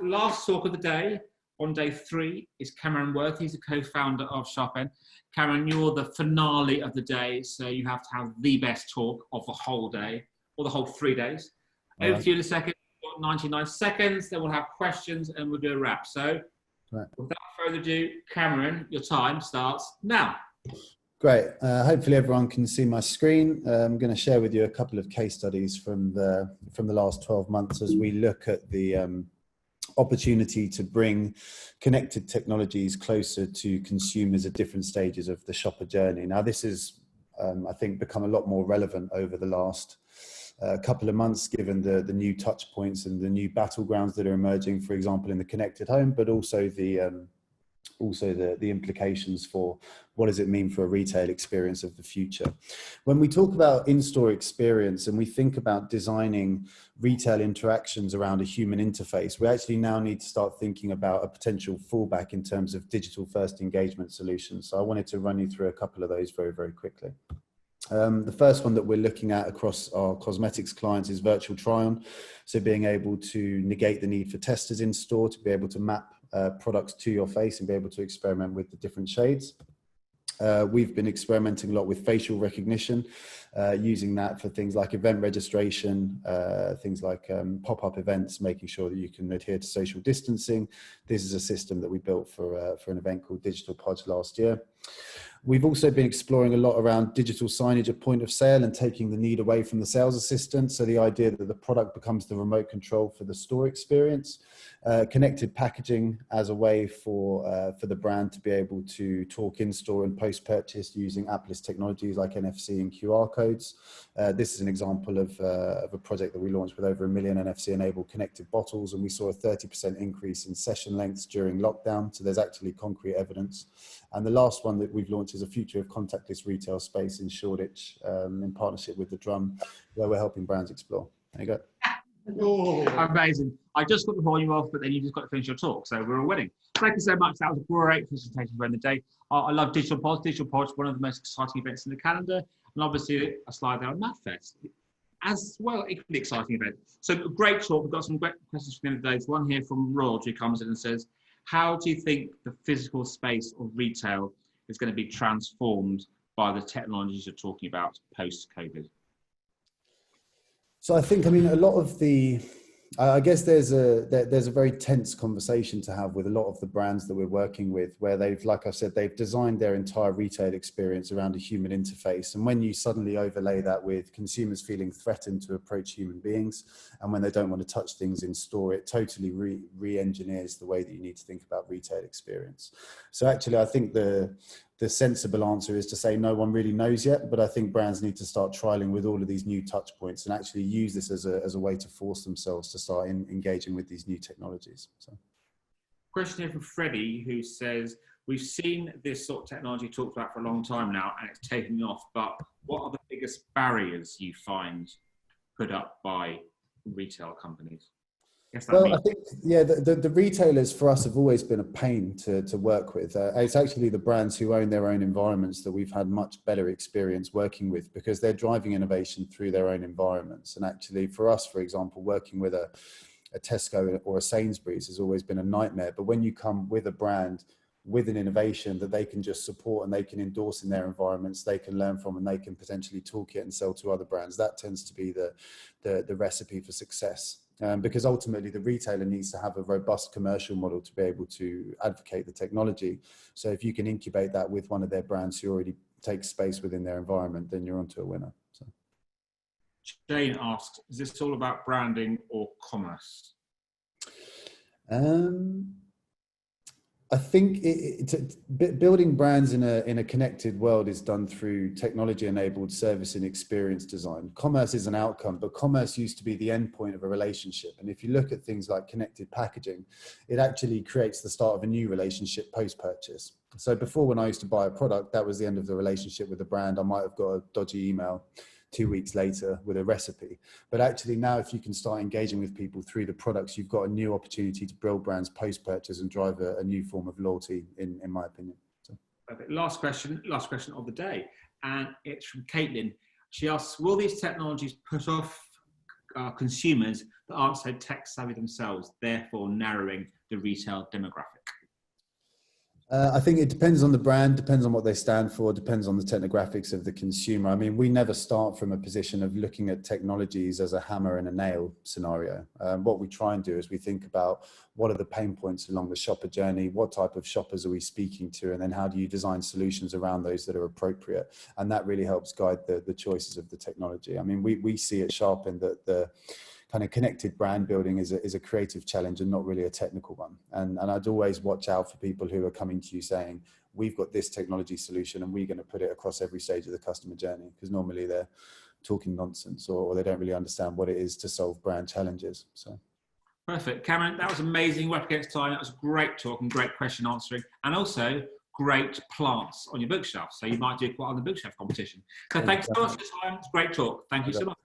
last talk of the day on day 3 is Cameron Worth. He's the co-founder of SharpEnd. Cameron, you're the finale of the day, so you have to have the best talk of the whole day, or the whole 3 days. Over to you in a second. We've got 99 seconds, then we'll have questions and we'll do a wrap. So without further ado, Cameron, your time starts now. Great. Hopefully everyone can see my screen. I'm going to share with you a couple of case studies from the last 12 months as we look at the opportunity to bring connected technologies closer to consumers at different stages of the shopper journey. Now, this has, I think, become a lot more relevant over the last couple of months, given the new touch points and the new battlegrounds that are emerging, for example, in the connected home, but also the implications for what does it mean for a retail experience of the future. When we talk about in-store experience and we think about designing retail interactions around a human interface, we actually now need to start thinking about a potential fallback in terms of digital first engagement solutions. So I wanted to run you through a couple of those very, very quickly. The first one that we're looking at across our cosmetics clients is virtual try-on. So being able to negate the need for testers in store, to be able to map products to your face and be able to experiment with the different shades. We've been experimenting a lot with facial recognition, using that for things like event registration, things like pop-up events, making sure that you can adhere to social distancing. This is a system that we built for an event called Digital Podge last year. We've also been exploring a lot around digital signage at point of sale and taking the need away from the sales assistant. So the idea that the product becomes the remote control for the store experience. Connected packaging as a way for the brand to be able to talk in store and post-purchase using appless technologies like NFC and QR codes. This is an example of a project that we launched with over 1 million NFC-enabled connected bottles, and we saw a 30% increase in session lengths during lockdown. So there's actually concrete evidence. And the last one that we've launched is a future of contactless retail space in Shoreditch, in partnership with the Drum, where we're helping brands explore. There you go. Oh, amazing. I just got the volume off, but then you just got to finish your talk, so we're all winning. Thank you so much. That was a great presentation for the day. I love Digital Pod. Digital Pod is one of the most exciting events in the calendar, and obviously a slide there on MatFest as well, equally exciting event. So great talk. We've got some great questions from the end of the day. There's one here from Rod who comes in and says, how do you think the physical space of retail is going to be transformed by the technologies you're talking about post-COVID? So I think, I mean, a lot of the, I guess there's a very tense conversation to have with a lot of the brands that we're working with, where they've, like I said, they've designed their entire retail experience around a human interface. And when you suddenly overlay that with consumers feeling threatened to approach human beings, and when they don't want to touch things in store, it totally re-engineers the way that you need to think about retail experience. So actually, I think the sensible answer is to say no one really knows yet, but I think brands need to start trialing with all of these new touch points and actually use this as a way to force themselves to start engaging with these new technologies. So, question here from Freddie, who says, we've seen this sort of technology talked about for a long time now and it's taking off, but what are the biggest barriers you find put up by retail companies? Well, I think, yeah, the retailers for us have always been a pain to work with. It's actually the brands who own their own environments that we've had much better experience working with, because they're driving innovation through their own environments. And actually for us, for example, working with a Tesco or a Sainsbury's has always been a nightmare. But when you come with a brand with an innovation that they can just support and they can endorse in their environments, they can learn from, and they can potentially talk it and sell to other brands, that tends to be the recipe for success. Because ultimately the retailer needs to have a robust commercial model to be able to advocate the technology. So if you can incubate that with one of their brands who already takes space within their environment, then you're onto a winner. So. Jane asks, is this all about branding or commerce? I think building brands in a connected world is done through technology-enabled service and experience design. Commerce is an outcome, but commerce used to be the end point of a relationship. And if you look at things like connected packaging, it actually creates the start of a new relationship post-purchase. So before, when I used to buy a product, that was the end of the relationship with the brand. I might have got a dodgy email 2 weeks later with a recipe. But actually now, if you can start engaging with people through the products, you've got a new opportunity to build brands post-purchase and drive a new form of loyalty, in my opinion. So. Last question of the day. And it's from Caitlin. She asks, will these technologies put off consumers that aren't so tech savvy themselves, therefore narrowing the retail demographic? I think it depends on the brand, depends on what they stand for, depends on the technographics of the consumer. I mean, we never start from a position of looking at technologies as a hammer and a nail scenario. What we try and do is we think about what are the pain points along the shopper journey, what type of shoppers are we speaking to, and then how do you design solutions around those that are appropriate? And that really helps guide the choices of the technology. I mean, we see at SharpEnd that the kind of connected brand building is a creative challenge and not really a technical one. And I'd always watch out for people who are coming to you saying, we've got this technology solution and we're going to put it across every stage of the customer journey, because normally they're talking nonsense or they don't really understand what it is to solve brand challenges. So. Perfect. Cameron, that was amazing. We're up against time. That was a great talk and great question answering, and also great plants on your bookshelf. So you might do quite on the bookshelf competition. So thanks so much for your time. It's a great talk. Thank you so much.